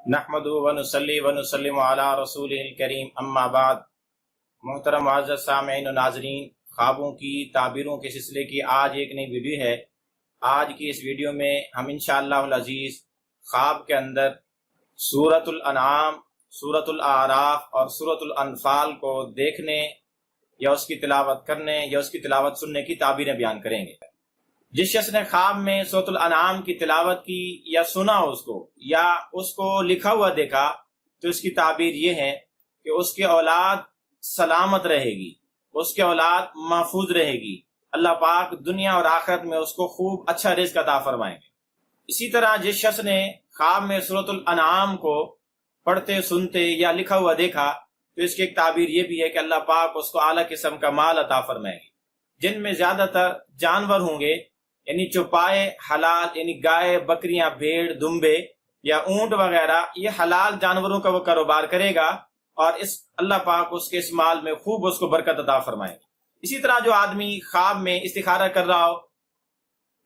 نحمدہ ونصلی ونسلم علی رسولہ الکریم اما بعد۔ محترم معزز سامعین و ناظرین، خوابوں کی تعبیروں کے سلسلے کی آج ایک نئی ویڈیو ہے۔ آج کی اس ویڈیو میں ہم انشاءاللہ العزیز خواب کے اندر سورۃ الانعام، سورۃ الاعراف اور سورۃ الانفال کو دیکھنے یا اس کی تلاوت کرنے یا اس کی تلاوت سننے کی تعبیریں بیان کریں گے۔ جس شخص نے خواب میں سورۃ الانعام کی تلاوت کی یا سنا اس کو یا اس کو لکھا ہوا دیکھا تو اس کی تعبیر یہ ہے کہ اس کی اولاد سلامت رہے گی، اس کی اولاد محفوظ رہے گی، اللہ پاک دنیا اور آخرت میں اس کو خوب اچھا رزق عطا فرمائیں گے۔ اسی طرح جس شخص نے خواب میں سورۃ الانعام کو پڑھتے سنتے یا لکھا ہوا دیکھا تو اس کی ایک تعبیر یہ بھی ہے کہ اللہ پاک اس کو اعلیٰ قسم کا مال عطا فرمائیں گے، جن میں زیادہ تر جانور ہوں گے، یعنی چوپائے حلال، یعنی گائے، بکریاں، بھیڑ، دمبے یا اونٹ وغیرہ، یہ حلال جانوروں کا وہ کاروبار کرے گا اور اس اللہ پاک اس کے اس مال میں خوب اس کو برکت عطا فرمائے گا۔ اسی طرح جو آدمی خواب میں استخارہ کر رہا ہو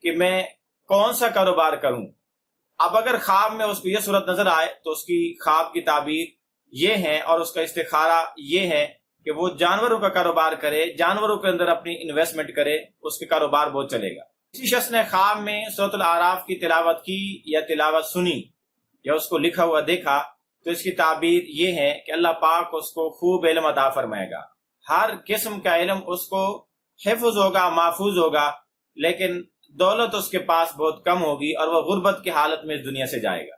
کہ میں کون سا کاروبار کروں، اب اگر خواب میں اس کو یہ صورت نظر آئے تو اس کی خواب کی تعبیر یہ ہے اور اس کا استخارہ یہ ہے کہ وہ جانوروں کا کاروبار کرے، جانوروں کے اندر اپنی انویسٹمنٹ کرے، اس کے کاروبار بہت چلے گا۔ کسی شخص نے خواب میں سورۃ الاعراف کی تلاوت کی یا تلاوت سنی یا اس کو لکھا ہوا دیکھا تو اس کی تعبیر یہ ہے کہ اللہ پاک اس کو خوب علم عطا فرمائے گا، ہر قسم کا علم اس کو حفظ ہوگا، محفوظ ہوگا، لیکن دولت اس کے پاس بہت کم ہوگی اور وہ غربت کی حالت میں اس دنیا سے جائے گا۔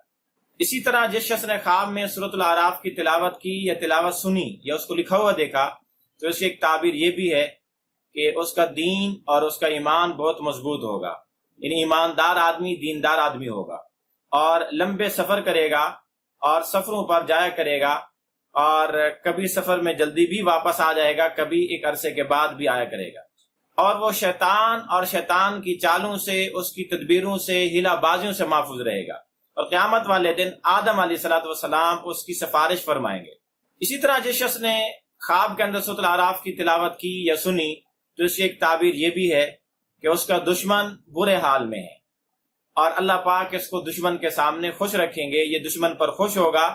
اسی طرح جس شخص نے خواب میں سورۃ الاعراف کی تلاوت کی یا تلاوت سنی یا اس کو لکھا ہوا دیکھا تو اس کی ایک تعبیر یہ بھی ہے کہ اس کا دین اور اس کا ایمان بہت مضبوط ہوگا، یعنی ایماندار آدمی، دیندار آدمی ہوگا اور لمبے سفر کرے گا اور سفروں پر جایا کرے گا اور کبھی سفر میں جلدی بھی واپس آ جائے گا، کبھی ایک عرصے کے بعد بھی آیا کرے گا، اور وہ شیطان اور شیطان کی چالوں سے، اس کی تدبیروں سے، ہیلا بازیوں سے محفوظ رہے گا، اور قیامت والے دن آدم علیہ السلام اس کی سفارش فرمائیں گے۔ اسی طرح جس شخص نے خواب کے اندر سورۃ الاعراف کی تلاوت کی یا سنی تو اس کی ایک تعبیر یہ بھی ہے کہ اس کا دشمن برے حال میں ہے اور اللہ پاک اس کو دشمن کے سامنے خوش رکھیں گے، یہ دشمن پر خوش ہوگا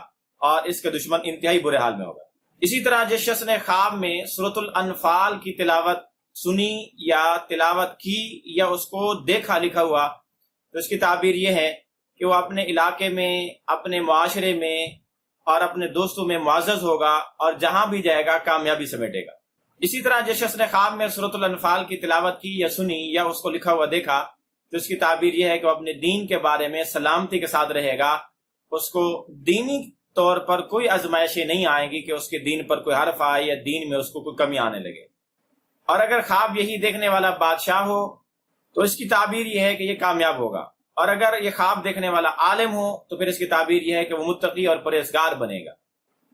اور اس کا دشمن انتہائی برے حال میں ہوگا۔ اسی طرح جس شخص نے خواب میں سورۃ الانفال کی تلاوت سنی یا تلاوت کی یا اس کو دیکھا لکھا ہوا تو اس کی تعبیر یہ ہے کہ وہ اپنے علاقے میں، اپنے معاشرے میں اور اپنے دوستوں میں معزز ہوگا اور جہاں بھی جائے گا کامیابی سمیٹے گا۔ اسی طرح جس شخص نے خواب میں سورۃ الانفال کی تلاوت کی یا سنی یا اس کو لکھا ہوا دیکھا تو اس کی تعبیر یہ ہے کہ وہ اپنے دین کے بارے میں سلامتی کے ساتھ رہے گا، اس کو دینی طور پر کوئی آزمائشیں نہیں آئیں گی کہ اس کے دین پر کوئی حرف آئے یا دین میں اس کو کوئی کمی آنے لگے۔ اور اگر خواب یہی دیکھنے والا بادشاہ ہو تو اس کی تعبیر یہ ہے کہ یہ کامیاب ہوگا، اور اگر یہ خواب دیکھنے والا عالم ہو تو پھر اس کی تعبیر یہ ہے کہ وہ متقی اور پرہیزگار بنے گا۔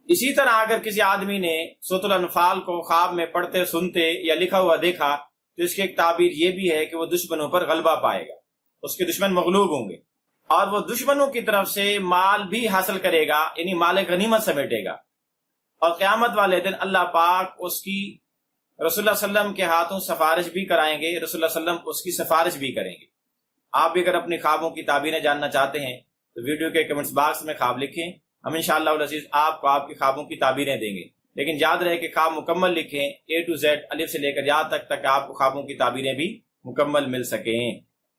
اسی طرح اگر کسی آدمی نے سورۃ الانفال کو خواب میں پڑھتے سنتے یا لکھا ہوا دیکھا تو اس کی ایک تعبیر یہ بھی ہے کہ وہ دشمنوں پر غلبہ پائے گا، اس کے دشمن مغلوب ہوں گے اور وہ دشمنوں کی طرف سے مال بھی حاصل کرے گا، یعنی مال غنیمت سمیٹے گا، اور قیامت والے دن اللہ پاک اس کی رسول اللہ صلی اللہ علیہ وسلم کے ہاتھوں سفارش بھی کرائیں گے، رسول اللہ صلی اللہ علیہ وسلم اس کی سفارش بھی کریں گے۔ آپ بھی اگر اپنی خوابوں کی تعبیریں جاننا چاہتے ہیں تو ویڈیو کے کمنٹس باکس میں خواب لکھیں، ہم انشاءاللہ العزیز آپ کو آپ کی خوابوں کی تعبیریں دیں گے، لیکن یاد رہے کہ خواب مکمل لکھیں، A to Z، الف سے لے کر یا تک آپ کو خوابوں کی تعبیریں بھی مکمل مل سکیں۔